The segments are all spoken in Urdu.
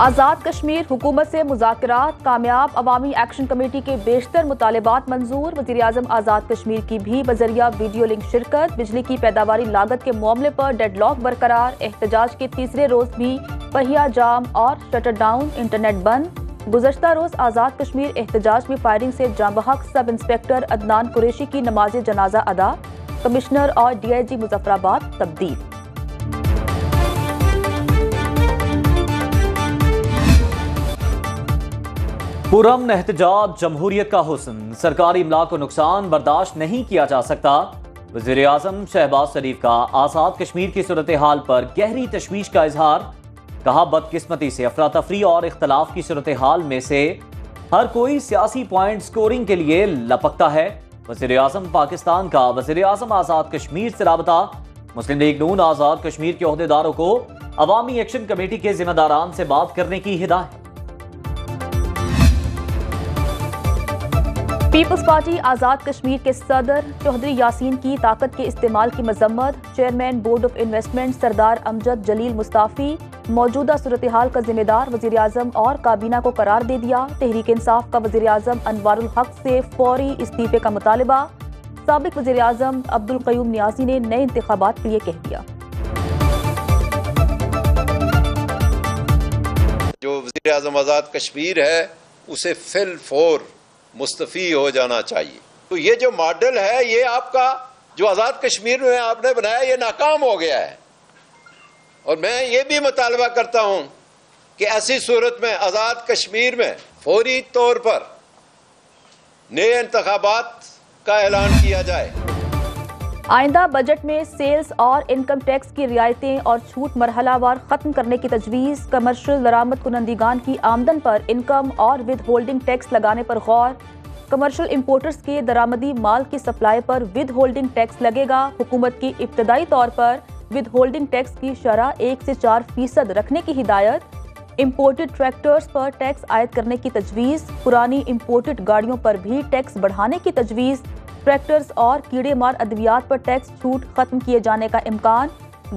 آزاد کشمیر حکومت سے مذاکرات کامیاب، عوامی ایکشن کمیٹی کے بیشتر مطالبات منظور، وزیراعظم آزاد کشمیر کی بھی بذریعہ ویڈیو لنک شرکت، بجلی کی پیداواری لاگت کے معاملے پر ڈیڈ لاک برقرار، احتجاج کے تیسرے روز بھی پہیہ جام اور شٹر ڈاؤن، انٹرنیٹ بند۔ گزشتہ روز آزاد کشمیر احتجاج میں فائرنگ سے جاں بحق سب انسپکٹر عدنان قریشی کی نماز جنازہ ادا، کمشنر اور ڈی آئی جی مظفرآباد تبدیل۔ پرامن احتجاج جمہوریت کا حسن، سرکاری املاک کو نقصان برداشت نہیں کیا جا سکتا۔ وزیراعظم شہباز شریف کا آزاد کشمیر کی صورتحال پر گہری تشویش کا اظہار، کہا بدقسمتی سے افراتفری اور اختلاف کی صورتحال میں سے ہر کوئی سیاسی پوائنٹ سکورنگ کے لیے لپکتا ہے۔ وزیراعظم پاکستان کا وزیراعظم آزاد کشمیر سے رابطہ، مسلم لیگ نون آزاد کشمیر کے عہدیداروں کو عوامی ایکشن کمیٹی کے ذمہ داران سے بات کرنے کی ہدایت۔ پیپلز پارٹی آزاد کشمیر کے صدر چودھری یاسین کی طاقت کے استعمال کی مذمت، چیئرمین بورڈ آف انویسٹمنٹ سردار امجد جلیل مستعفی، موجودہ صورتحال کا ذمہ دار وزیراعظم اور کابینہ کو قرار دے دیا۔ تحریک انصاف کا وزیراعظم انوار الحق سے فوری استعفے کا مطالبہ، سابق وزیراعظم عبدالقیوم نیازی نے نئے انتخابات کے لیے کہہ دیا۔ جو وزیراعظم آزاد کشمیر ہے اسے فی الفور مستعفی ہو جانا چاہیے۔ تو یہ جو ماڈل ہے یہ آپ کا جو آزاد کشمیر میں آپ نے بنایا یہ ناکام ہو گیا ہے، اور میں یہ بھی مطالبہ کرتا ہوں کہ ایسی صورت میں آزاد کشمیر میں فوری طور پر نئے انتخابات کا اعلان کیا جائے۔ آئندہ بجٹ میں سیلز اور انکم ٹیکس کی رعایتیں اور چھوٹ مرحلہ وار ختم کرنے کی تجویز، کمرشل درآمد کنندگان کی آمدن پر انکم اور ود ہولڈنگ ٹیکس لگانے پر غور، کمرشل امپورٹرز کے درآمدی مال کی سپلائی پر ود ہولڈنگ ٹیکس لگے گا۔ حکومت کی ابتدائی طور پر ود ہولڈنگ ٹیکس کی شرح 1 سے 4% رکھنے کی ہدایت، امپورٹڈ ٹریکٹرز پر ٹیکس عائد کرنے کی تجویز، پرانی امپورٹڈ گاڑیوں پر بھی ٹیکس بڑھانے کی تجویز، ٹریکٹرز اور کیڑے مار ادویات پر ٹیکس چھوٹ ختم کیے جانے کا امکان،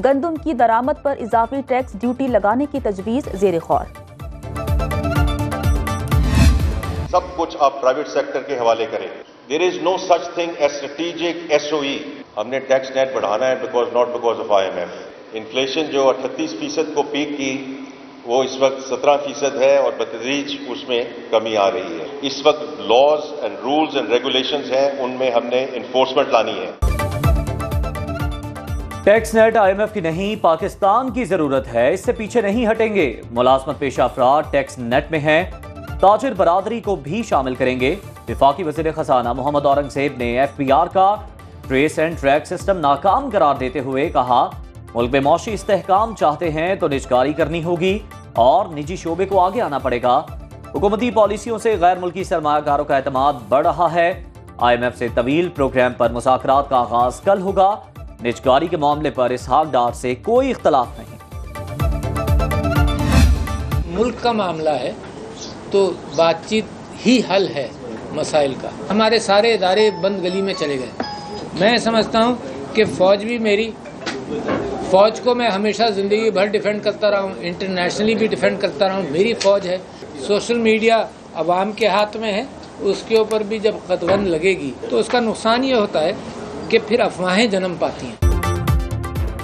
گندم کی درآمد پر اضافی ٹیکس ڈیوٹی لگانے کی تجویز زیر غور۔ سب کچھ آپ پرائیویٹ سیکٹر کے حوالے کریں۔ There is no such thing as strategic SOE۔ ہم نے ٹیکس نیٹ بڑھانا ہے not because of IMF۔ Inflation جو 38% کو پیک کی وہ اس وقت 17% ہے اور بتدریج اس میں کمی آ رہی ہے۔ اس وقت laws and rules and regulations ہیں، ان میں ہم نے انفورسمنٹ لانی ہے۔ ٹیکس نیٹ IMF کی نہیں پاکستان کی ضرورت ہے، اس سے پیچھے نہیں ہٹیں گے۔ ملازمت پیشہ افراد ٹیکس نیٹ میں ہیں، تاجر برادری کو بھی شامل کریں گے۔ وفاقی وزیر خزانہ محمد اورنگزیب نے FBR کا ٹریس اینڈ ٹریک سسٹم ناکام قرار دیتے ہوئے کہا، ملک میں معاشی استحکام چاہتے ہیں تو نجکاری کرنی ہوگی اور نجی شعبے کو آگے آنا پڑے گا۔ حکومتی پالیسیوں سے غیر ملکی سرمایہ کاروں کا اعتماد بڑھ رہا ہے۔ IMF سے طویل پروگرام پر مذاکرات کا آغاز کل ہوگا۔ نجکاری کے معاملے پر اسحاق ڈار سے کوئی اختلاف نہیں۔ ملک کا معاملہ ہے تو بات چیت ہی حل ہے مسائل کا۔ ہمارے سارے ادارے بند گلی میں چلے گئے۔ میں سمجھتا ہوں کہ فوج بھی میری، فوج کو میں ہمیشہ زندگی بھر ڈیفینڈ کرتا رہا ہوں، انٹرنیشنلی بھی ڈیفینڈ کرتا رہا ہوں، میری فوج ہے۔ سوشل میڈیا عوام کے ہاتھ میں ہے، اس کے اوپر بھی جب قدغن لگے گی تو اس کا نقصان یہ ہوتا ہے کہ پھر افواہیں جنم پاتی ہیں۔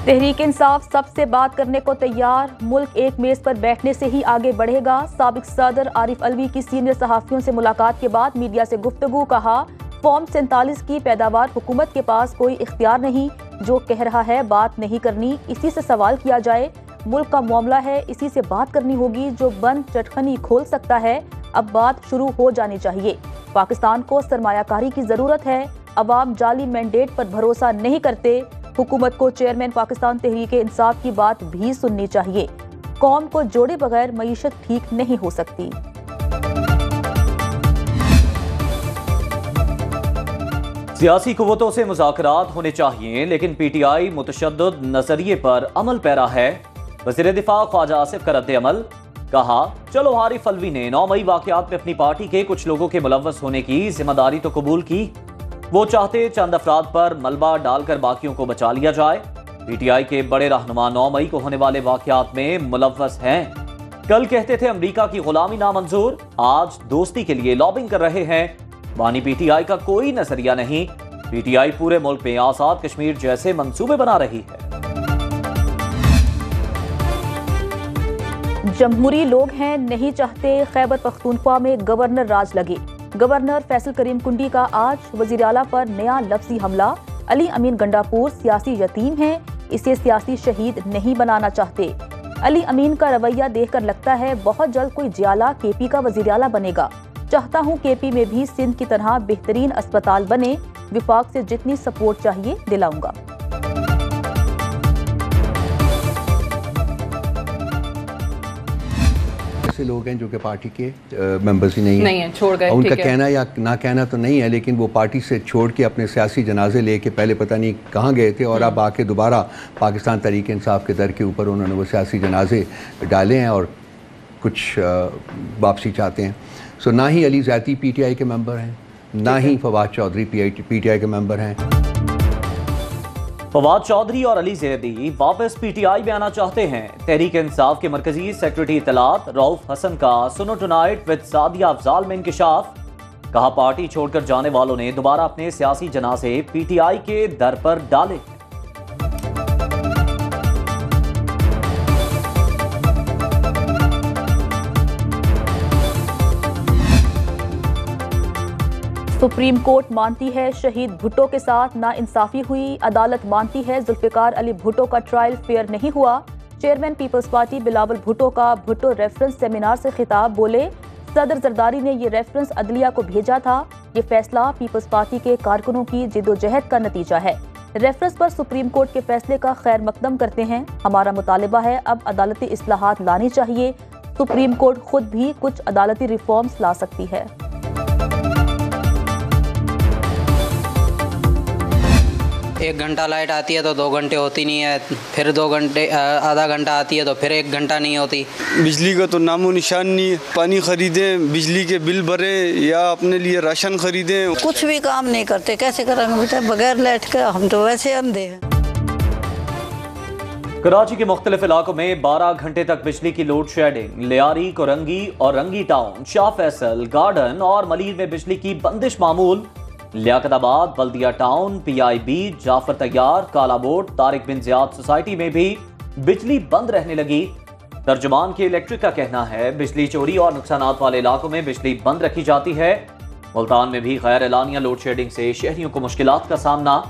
تحریک انصاف سب سے بات کرنے کو تیار، ملک ایک میز پر بیٹھنے سے ہی آگے بڑھے گا۔ سابق صدر عارف علوی کی سینئر صحافیوں سے ملاقات کے بعد میڈیا سے گفتگو، کہا فارم 47 کی پیداوار حکومت کے پاس کوئی اختیار نہیں، جو کہہ رہا ہے بات نہیں کرنی، اسی سے سوال کیا جائے۔ ملک کا معاملہ ہے، اسی سے بات کرنی ہوگی، جو بند چٹخنی کھول سکتا ہے، اب بات شروع ہو جانی چاہیے۔ پاکستان کو سرمایہ کاری کی ضرورت ہے، عوام جعلی مینڈیٹ پر بھروسہ نہیں کرتے۔ حکومت کو چیئرمین پاکستان تحریک انصاف کی بات بھی سننی چاہیے۔ قوم کو جوڑے بغیر معیشت ٹھیک نہیں ہو سکتی۔ سیاسی قوتوں سے مذاکرات ہونے چاہیے، لیکن PTI متشدد نظریے پر عمل پیرا ہے۔ وزیر دفاع خواجہ آصف کا رد عمل، کہا چلو عارف علوی نے 9 مئی واقعات میں اپنی پارٹی کے کچھ لوگوں کے ملوث ہونے کی ذمہ داری تو قبول کی، وہ چاہتے چند افراد پر ملبہ ڈال کر باقیوں کو بچا لیا جائے۔ PTI کے بڑے رہنما 9 مئی کو ہونے والے واقعات میں ملوث ہیں۔ کل کہتے تھے امریکہ کی غلامی نامنظور، آج دوستی کے لیے لابنگ کر رہے ہیں۔ بانی پی ٹی آئی کا کوئی نظریہ نہیں، پی ٹی آئی پورے ملک میں آزاد کشمیر جیسے منصوبے بنا رہی ہے۔ جمہوری لوگ ہیں، نہیں چاہتے خیبر پختونخوا میں گورنر راج لگے۔ گورنر فیصل کریم کنڈی کا آج وزیر اعلیٰ پر نیا لفظی حملہ۔ علی امین گنڈاپور سیاسی یتیم ہیں، اسے سیاسی شہید نہیں بنانا چاہتے۔ علی امین کا رویہ دیکھ کر لگتا ہے بہت جلد کوئی جیالہ کے پی کا وزیر اعلیٰ بنے گا۔ چاہتا ہوں کے پی میں بھی سندھ کی طرح بہترین اسپتال بنے، وفاق سے جتنی سپورٹ چاہیے دلاؤں گا۔ ایسے لوگ ہیں جو کہ پارٹی کے ممبرز ہی نہیں ہیں، چھوڑ گئے، ان کا کہنا یا نہ کہنا تو نہیں ہے، لیکن وہ پارٹی سے چھوڑ کے اپنے سیاسی جنازے لے کے پہلے پتہ نہیں کہاں گئے تھے، اور اب آ کے دوبارہ پاکستان تحریک انصاف کے در کے اوپر انہوں نے وہ سیاسی جنازے ڈالے ہیں اور کچھ واپسی چاہتے ہیں۔ سو نہ ہی علی زیدی پی ٹی آئی کے ممبر ہیں، نہ ہی Fawad Chaudhry P T I کے ممبر ہیں۔ فواد چودھری اور علی زیدی واپس پی ٹی آئی میں آنا چاہتے ہیں۔ تحریک انصاف کے مرکزی سیکرٹری اطلاعات رؤف حسن کا سنو ٹونائٹ وتھ سعدیہ افضال میں انکشاف۔ کہا پارٹی چھوڑ کر جانے والوں نے دوبارہ اپنے سیاسی جنازے پی ٹی آئی کے در پر ڈالے۔ سپریم کورٹ مانتی ہے شہید بھٹو کے ساتھ ناانصافی ہوئی، عدالت مانتی ہے ذوالفقار علی بھٹو کا ٹرائل فیئر نہیں ہوا۔ چیئرمین پیپلز پارٹی بلاول بھٹو کا بھٹو ریفرنس سیمینار سے خطاب، بولے صدر زرداری نے یہ ریفرنس عدلیہ کو بھیجا تھا، یہ فیصلہ پیپلز پارٹی کے کارکنوں کی جدوجہد کا نتیجہ ہے۔ ریفرنس پر سپریم کورٹ کے فیصلے کا خیر مقدم کرتے ہیں، ہمارا مطالبہ ہے اب عدالتی اصلاحات لانی چاہیے، سپریم کورٹ خود بھی کچھ عدالتی ریفارمز لا سکتی ہے۔ 1 گھنٹہ لائٹ آتی ہے تو 2 گھنٹے ہوتی نہیں ہے، پھر 2 گھنٹے آدھا گھنٹہ آتی ہے تو پھر 1 گھنٹہ نہیں ہوتی۔ بجلی کا تو نام و نشان نہیں ہے، پانی خریدیں، بجلی کے بل بھریں یا اپنے لیے راشن خریدیں، کچھ بھی کام نہیں کرتے، کیسے کریں گے بیٹا بغیر لائٹ کے؟ ہم تو ویسے اندھے ہیں۔ کراچی کے مختلف علاقوں میں 12 گھنٹے تک بجلی کی لوڈ شیڈنگ، لیاری، کورنگی اور رنگی ٹاؤن، شاہ فیصل، گارڈن اور ملیر میں بجلی کی بندش معمول۔ لیاقت آباد، بلدیہ ٹاؤن، پی آئی بی، جعفر طیار، کالا بوٹ، طارق بن زیاد سوسائٹی میں بھی بجلی بند رہنے لگی۔ ترجمان کے الیکٹرک کا کہنا ہے بجلی چوری اور نقصانات والے علاقوں میں بجلی بند رکھی جاتی ہے۔ ملتان میں بھی غیر اعلانیہ لوڈ شیڈنگ سے شہریوں کو مشکلات کا سامنا۔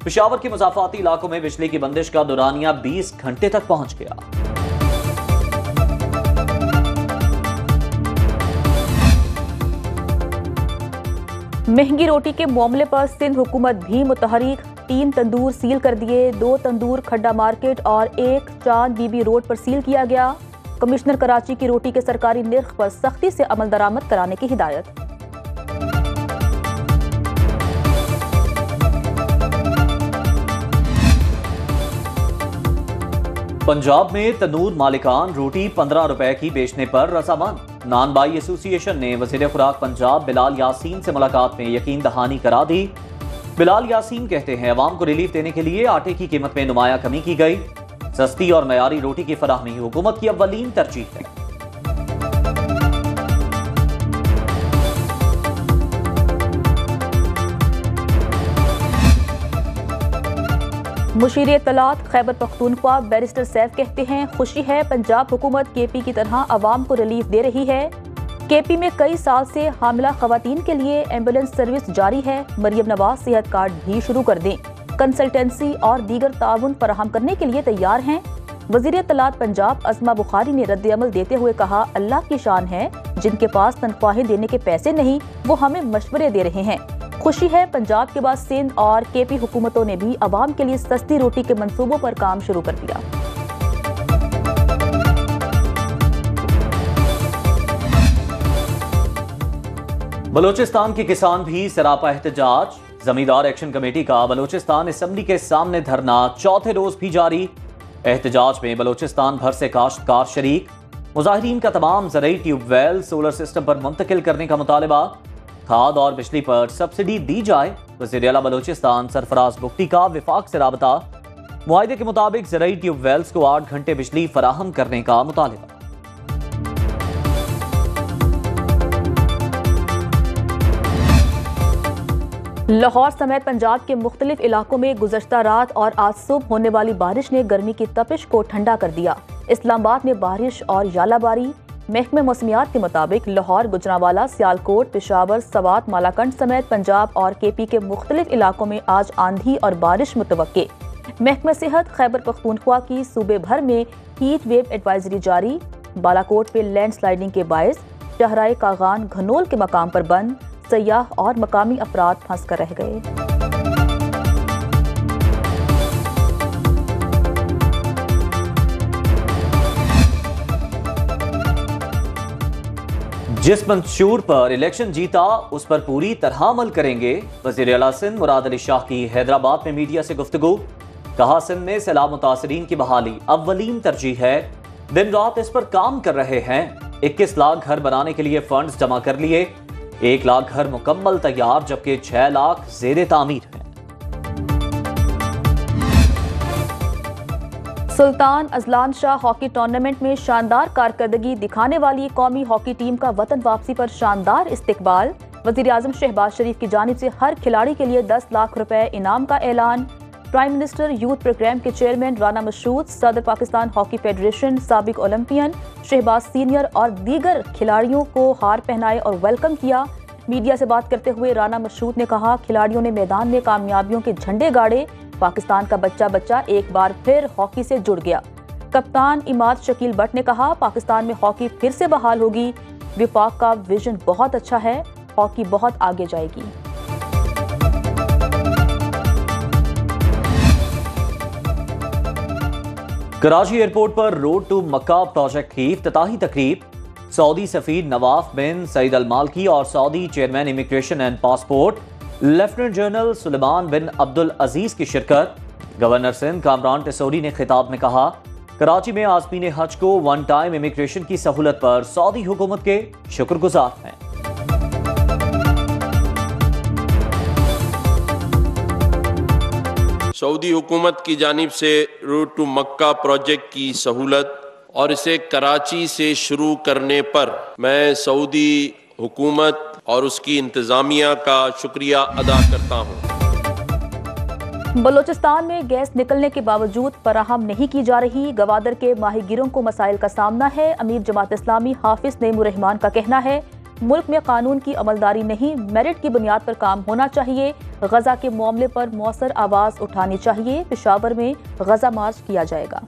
پشاور کے مضافاتی علاقوں میں بجلی کی بندش کا دورانیہ 20 گھنٹے تک پہنچ گیا۔ مہنگی روٹی کے معاملے پر سندھ حکومت بھی متحرک، 3 تندور سیل کر دیے، 2 تندور کھڈا مارکیٹ اور 1 چاند بی بی روڈ پر سیل کیا گیا۔ کمشنر کراچی کی روٹی کے سرکاری نرخ پر سختی سے عمل درآمد کرانے کی ہدایت۔ پنجاب میں تنور مالکان روٹی 15 روپے کی بیچنے پر رضامند۔ نان بائی ایسوسی ایشن نے وزیر خوراک پنجاب بلال یاسین سے ملاقات میں یقین دہانی کرا دی۔ بلال یاسین کہتے ہیں عوام کو ریلیف دینے کے لیے آٹے کی قیمت میں نمایاں کمی کی گئی، سستی اور معیاری روٹی کی فراہمی حکومت کی اولین ترجیح ہے۔ مشیر اطلاعات خیبر پختونخوا بیرسٹر سیف کہتے ہیں خوشی ہے پنجاب حکومت کے پی کی طرح عوام کو ریلیف دے رہی ہے۔ کے پی میں کئی سال سے حاملہ خواتین کے لیے ایمبولینس سروس جاری ہے، مریم نواز صحت کارڈ بھی شروع کر دیں، کنسلٹنسی اور دیگر تعاون فراہم کرنے کے لیے تیار ہیں۔ وزیر اطلاعات پنجاب عظمہ بخاری نے رد عمل دیتے ہوئے کہا اللہ کی شان ہے جن کے پاس تنخواہیں دینے کے پیسے نہیں وہ ہمیں مشورے دے رہے ہیں۔ خوشی ہے پنجاب کے بعد سندھ اور کے پی حکومتوں نے بھی عوام کے لیے سستی روٹی کے منصوبوں پر کام شروع کر دیا۔ بلوچستان کے کسان بھی سراپا احتجاج، زمیندار ایکشن کمیٹی کا بلوچستان اسمبلی کے سامنے دھرنا چوتھے روز بھی جاری۔ احتجاج میں بلوچستان بھر سے کاشتکار شریک، مظاہرین کا تمام زرعی ٹیوب ویل سولر سسٹم پر منتقل کرنے کا مطالبہ، کھاد اور بجلی پر سبسڈی دی جائے۔ وزیر اعلیٰ بلوچستان سرفراز بگٹی کا وفاق سے رابطہ، معاہدے کے مطابق زرعی ٹیوب ویلز کو 8 گھنٹے بجلی فراہم کرنے کا مطالبہ۔ لاہور سمیت پنجاب کے مختلف علاقوں میں گزشتہ رات اور آج صبح ہونے والی بارش نے گرمی کی تپش کو ٹھنڈا کر دیا۔ اسلام آباد میں بارش اور ژالہ باری۔ محکمہ موسمیات کے مطابق لاہور، گجرانوالہ، سیالکوٹ، پشاور، سوات، مالاکنڈ سمیت پنجاب اور کے پی کے مختلف علاقوں میں آج آندھی اور بارش متوقع۔ محکمہ صحت خیبر پختونخوا کی صوبے بھر میں ہیٹ ویو ایڈوائزری جاری۔ بالاکوٹ پہ لینڈ سلائیڈنگ کے باعث شاہراہ کاغان گھنول کے مقام پر بند، سیاح اور مقامی افراد پھنس کر رہ گئے۔ جس منشور پر الیکشن جیتا اس پر پوری طرح عمل کریں گے، وزیر اعلیٰ سندھ مراد علی شاہ کی حیدرآباد میں میڈیا سے گفتگو۔ کہا سندھ میں سیلاب متاثرین کی بحالی اولین ترجیح ہے، دن رات اس پر کام کر رہے ہیں۔ 21 لاکھ گھر بنانے کے لیے فنڈز جمع کر لیے، 1 لاکھ گھر مکمل تیار جبکہ 6 لاکھ زیر تعمیر ہیں۔ سلطان ازلان شاہ ہاکی ٹورنامنٹ میں شاندار کارکردگی دکھانے والی قومی ہاکی ٹیم کا وطن واپسی پر شاندار استقبال۔ وزیر اعظم شہباز شریف کی جانب سے ہر کھلاڑی کے لیے 10 لاکھ روپے انعام کا اعلان۔ پرائم منسٹر یوتھ پروگرام کے چیئرمین رانا مشہود، صدر پاکستان ہاکی فیڈریشن، سابق اولمپئن شہباز سینئر اور دیگر کھلاڑیوں کو ہار پہنائے اور ویلکم کیا۔ میڈیا سے بات کرتے ہوئے رانا مشہود نے کہا، کھلاڑیوں نے میدان میں کامیابیوں کے جھنڈے گاڑے، پاکستان کا بچہ ایک بار پھر ہاکی سے جڑ گیا۔ کپتان اماد شکیل بٹ نے کہا، پاکستان میں ہاکی پھر سے بحال ہوگی، وفاق کا ویژن بہت اچھا ہے، ہاکی بہت آگے جائے گی۔ کراچی ایئرپورٹ پر روڈ ٹو مکہ پروجیکٹ کی افتتاحی تقریب، سعودی سفیر نواف بن سعید المالکی اور سعودی chairman immigration and passport lieutenant general سلیمان بن عبدالعزیز کی شرکت۔ گورنر سندھ کامران ٹیسوری نے خطاب میں کہا، کراچی میں عازمین حج کو ون ٹائم امیگریشن کی سہولت پر سعودی حکومت کے شکر گزار ہیں۔ سعودی حکومت کی جانب سے روڈ ٹو مکہ پروجیکٹ کی سہولت اور اسے کراچی سے شروع کرنے پر میں سعودی حکومت اور اس کی انتظامیہ کا شکریہ ادا کرتا ہوں۔ بلوچستان میں گیس نکلنے کے باوجود فراہم نہیں کی جا رہی، گوادر کے ماہی گیروں کو مسائل کا سامنا ہے۔ امیر جماعت اسلامی حافظ نعیم الرحمان کا کہنا ہے، ملک میں قانون کی عملداری نہیں، میرٹ کی بنیاد پر کام ہونا چاہیے، غزہ کے معاملے پر مؤثر آواز اٹھانی چاہیے، پشاور میں غزہ مارچ کیا جائے گا۔